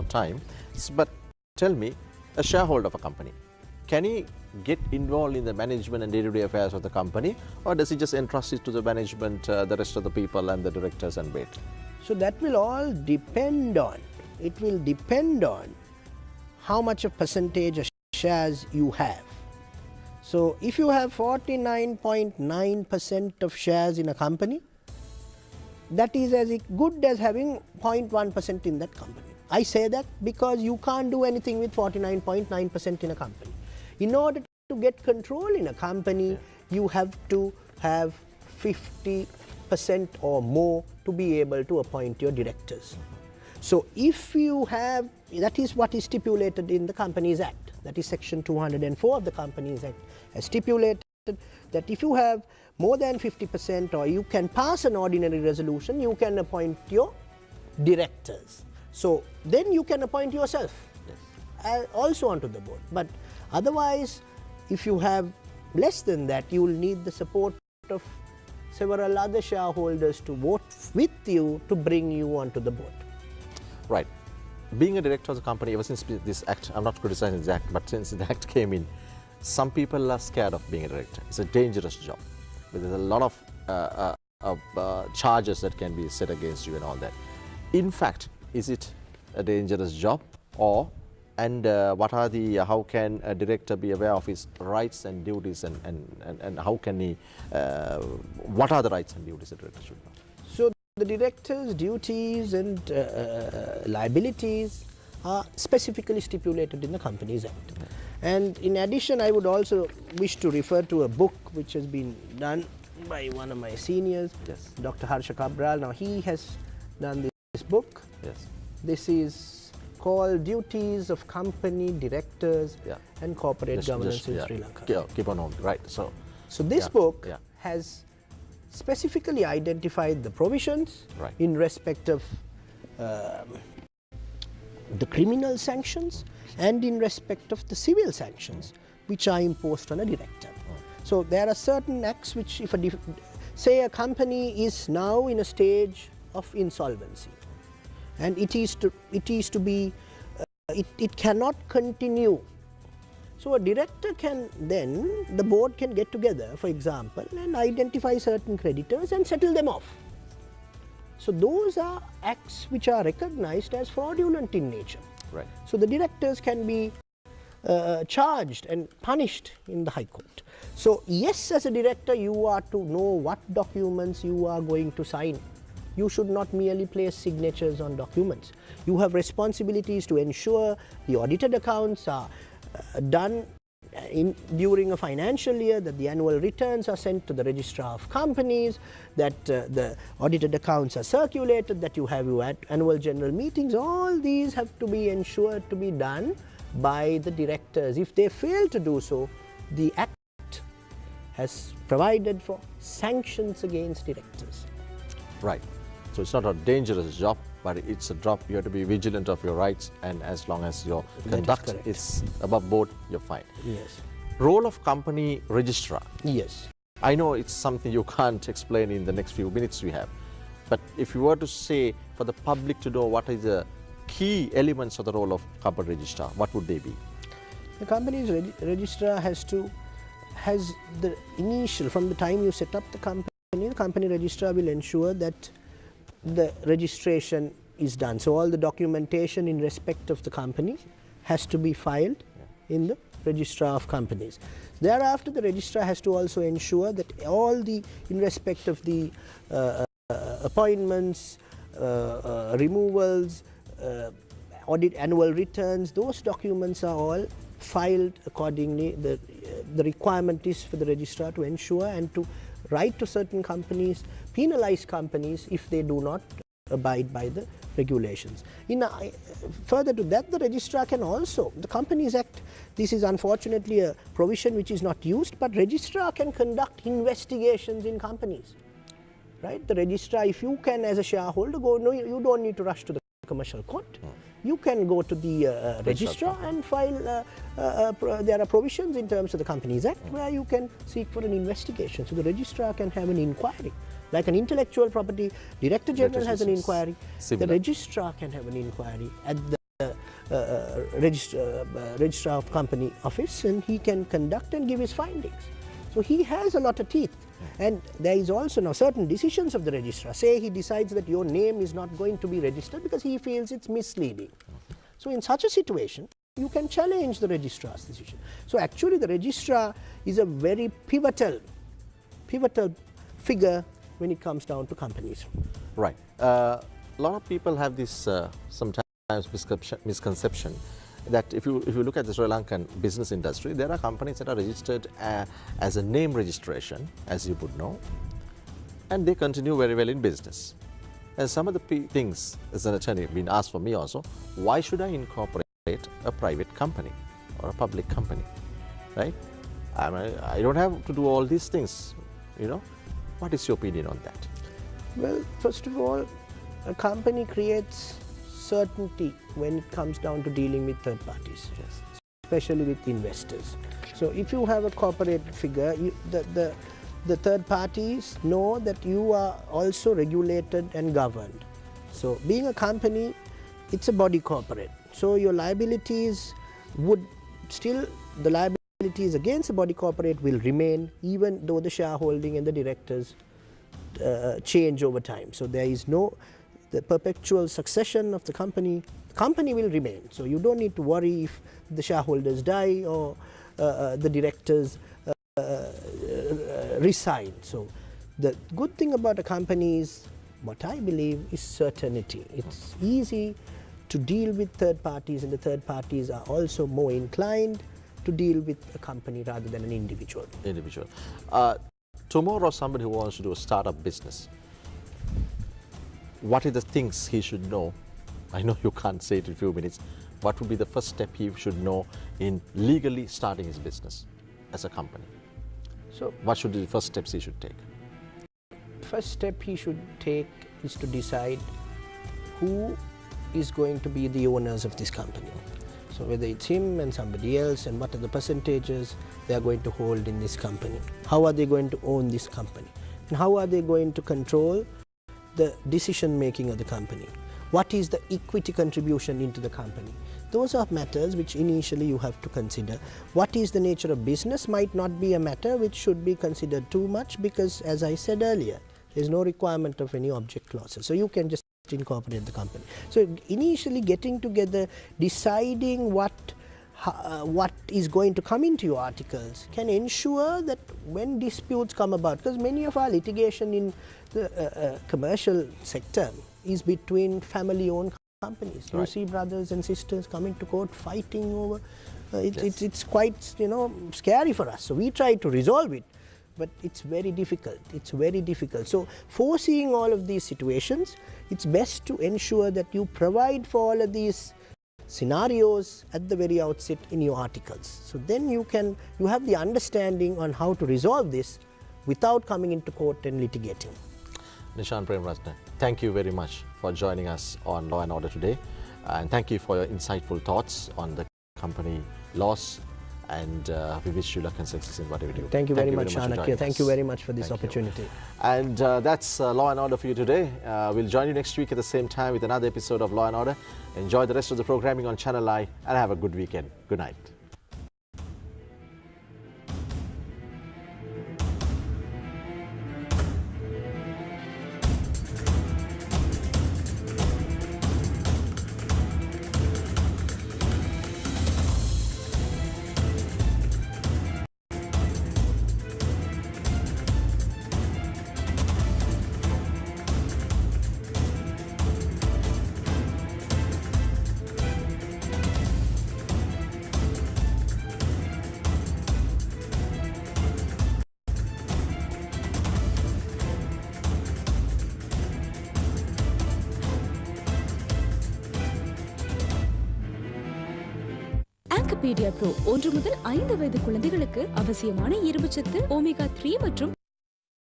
more time. But tell me, a shareholder of a company, can he get involved in the management and day-to-day affairs of the company, or does he just entrust it to the management, the rest of the people and the directors and wait? So that will all depend on, it will depend on how much of percentage of shares you have. So if you have 49.9% of shares in a company, that is as good as having 0.1% in that company. I say that because you can't do anything with 49.9% in a company. In order to get control in a company, you have to have 50% or more to be able to appoint your directors. So if you have, that is what is stipulated in the Companies Act. That is section 204 of the Companies Act has stipulated that if you have more than 50% or you can pass an ordinary resolution, you can appoint your directors. So then you can appoint yourself also onto the board. But otherwise, if you have less than that, you will need the support of several other shareholders to vote with you to bring you onto the board. Right. Being a director of the company, ever since this act, I'm not criticizing the act, but since the act came in, some people are scared of being a director. It's a dangerous job. There's a lot of charges that can be set against you and all that. In fact, is it a dangerous job, or what are the how can a director be aware of his rights and duties, and how can he what are the rights and duties a director should know? So the director's duties and liabilities are specifically stipulated in the Companies Act. And in addition, I would also wish to refer to a book which has been done by one of my seniors, Dr. Harsha Cabral. Now he has done this book. This is called Duties of Company Directors and Corporate Governance in Sri Lanka. Keep on home, right. So this book has specifically identified the provisions in respect of the criminal sanctions and in respect of the civil sanctions which are imposed on a director. So there are certain acts which, if say a company is now in a stage of insolvency, and it cannot continue. So a director can then, the board can get together, for example, and identify certain creditors and settle them off. So those are acts which are recognized as fraudulent in nature. Right. So the directors can be charged and punished in the High Court. So yes, as a director, you are to know what documents you are going to sign. You should not merely place signatures on documents. You have responsibilities to ensure the audited accounts are done during a financial year, that the annual returns are sent to the registrar of companies, that the audited accounts are circulated, that you have your annual general meetings. All these have to be ensured to be done by the directors. If they fail to do so, the Act has provided for sanctions against directors. Right. So it's not a dangerous job, but it's a job you have to be vigilant of your rights, and as long as your conduct is above board, you're fine. Yes. Role of company registrar. Yes. I know it's something you can't explain in the next few minutes we have, but if you were to say for the public to know what is the key elements of the role of company registrar, what would they be? The company's registrar has the initial, from the time you set up the company registrar will ensure that the registration is done. So all the documentation in respect of the company has to be filed in the registrar of companies. Thereafter, the registrar has to also ensure that all the, in respect of the appointments, removals, audit annual returns, those documents are all filed accordingly. The requirement is for the registrar to ensure and to write to certain companies, penalize companies if they do not abide by the regulations. Further to that, the registrar can also, the Companies Act, this is unfortunately a provision which is not used, but registrar can conduct investigations in companies. Right? The registrar, if you can as a shareholder go, no, you don't need to rush to the commercial court. You can go to the registrar and file, there are provisions in terms of the Companies Act where you can seek for an investigation. So the registrar can have an inquiry. Like an intellectual property, Director General has an inquiry. The registrar can have an inquiry at the registrar of company office, and he can conduct and give his findings. So he has a lot of teeth. And there is also now certain decisions of the registrar. Say he decides that your name is not going to be registered because he feels it's misleading. So in such a situation, you can challenge the registrar's decision. So actually the registrar is a very pivotal figure when it comes down to companies. Right. A lot of people have this sometimes misconception that if you look at the Sri Lankan business industry, there are companies that are registered as a name registration, as you would know, and they continue very well in business. And some of the things, as an attorney, been asked for me also, why should I incorporate a private company or a public company, right? I don't have to do all these things, you know. What is your opinion on that? Well, first of all, a company creates certainty when it comes down to dealing with third parties, Yes. especially with investors. So if you have a corporate figure, the third parties know that you are also regulated and governed. So being a company, it's a body corporate. So your liabilities would still, the liabilities against the body corporate will remain even though the shareholding and the directors change over time. So there is no, the perpetual succession of the company will remain. So you don't need to worry if the shareholders die or the directors resign. So the good thing about a company is, what I believe, is certainty. It's easy to deal with third parties, and the third parties are also more inclined to deal with a company rather than an individual. Tomorrow, somebody who wants to do a startup business, what are the things he should know? I know you can't say it in a few minutes. What would be the first step he should know in legally starting his business as a company? So what should be the first steps he should take? First step he should take is to decide who is going to be the owners of this company. So whether it's him and somebody else, and what are the percentages they are going to hold in this company. How are they going to own this company? And how are they going to control the decision making of the company? What is the equity contribution into the company? Those are matters which initially you have to consider. What is the nature of business might not be a matter which should be considered too much, because as I said earlier, there is no requirement of any object clauses. So you can just incorporate the company. So initially getting together, deciding what is going to come into your articles can ensure that when disputes come about, because many of our litigation in the commercial sector is between family-owned companies. Right. You see brothers and sisters coming to court fighting over. Yes. It's quite scary for us. So we try to resolve it, but it's very difficult. It's very difficult. So foreseeing all of these situations, it's best to ensure that you provide for all of these scenarios at the very outset in your articles. So then you have the understanding on how to resolve this without coming into court and litigating. Nishan Premathiratne, thank you very much for joining us on Law and Order today, and thank you for your insightful thoughts on the company laws, and we wish you luck and success in whatever you do. Thank you very much, Shanakya. Thank you very much for this opportunity. And that's Law and Order for you today. We'll join you next week at the same time with another episode of Law and Order. Enjoy the rest of the programming on Channel I, and have a good weekend. Good night. Pro 1 முதல் 5 வயது குழந்தைகளுக்கு அவசியமான இரும்புச்சத்து, omega 3 மற்றும்